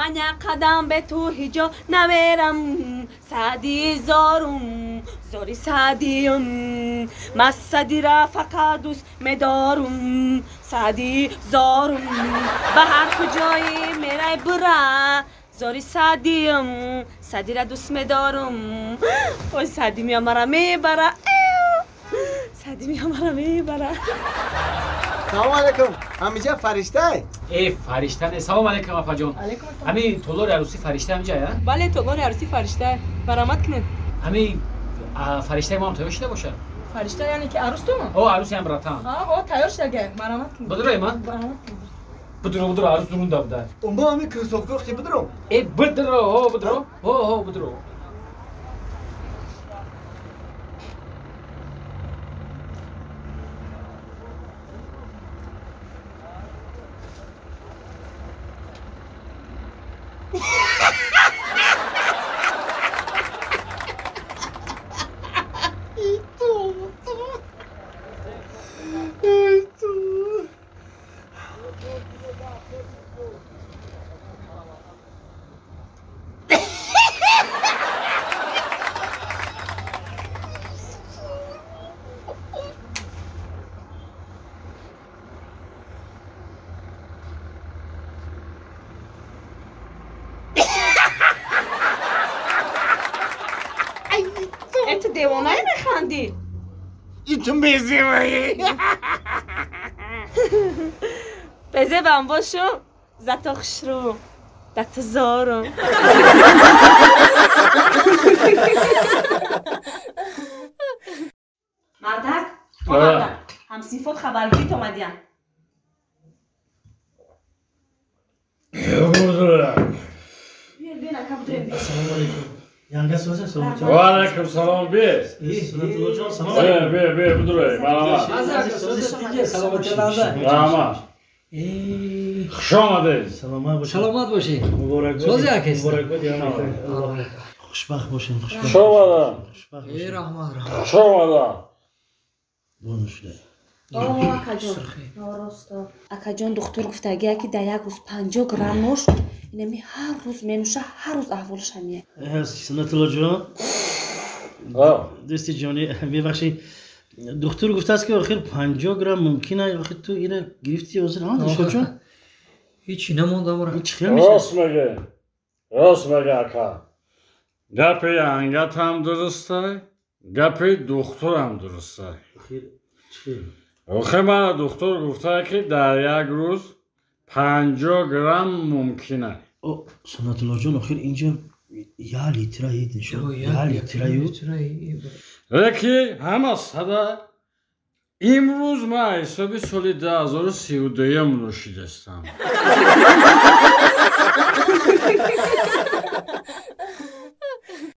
من یک قدم به تو هیجا نمیرم سعدی زارم زاری سعدیم من سعدی را فقط دوست میدارم سعدی زارم به هر کجایی میرای برا زاری سعدیم سعدی را دوست میدارم اوی سعدی میام مرا میبره سعدی میام مرا میبره سلام علیکم همینجا فرشته ای فرشته نه سلام علیکم اپا جان همین تولار عروسی فرشته همینجا یا بله تولار عروسی فرشته برآمد کنید همین فرشته ما هم تیار شده باشه فرشته یعنی که عروس تو او عروسی هم براتم آه تیار شده برآمد کنید بدرو من بدرو عروس درون دابده اون با همین کریستوف گفتی بدرو ای بدرو بدرو تو دیوانه میخندی این تو بیزیمایی بزه بم باشو زتا خوش رو دت زارم مردک هم صفات خبرگیری تو مدین بیا نکه بودریم سلام علیکم یانگه سوزه سلام و علیکم سلام بی سلام علیکم بی بدروی مرحبا سلامتی لازم رحمت خوش آمدید سلامت باشی مبارک سوزی هست مبارک باد یا خوشبخت باشین خوش آمدن ای رحمت خوش آمدن بونشده اکا جان دختر گفته اگه که در یک روز 50 گرم نوش اینمی هر روز منوشه هر روز احوالش همیه سنت الله جان دوستی جانی ببخشید دکتر گفته است که آخر 50 گرم ممکنه آخر تو اینو گرفتی وزن ها دکتر جان هیچی نمونده برا هیچ خیلی میشه راست میگه اکا گپی انگت هم درسته گپی دختر هم درسته آخه من دکتر گفته که در یک روز 50 گرم ممکنه سنت الله جان آخر اینجا یا لیتره هید نشون یا لیتره یکی همه صده امروز من حسابی سال 2032 نوشیده استم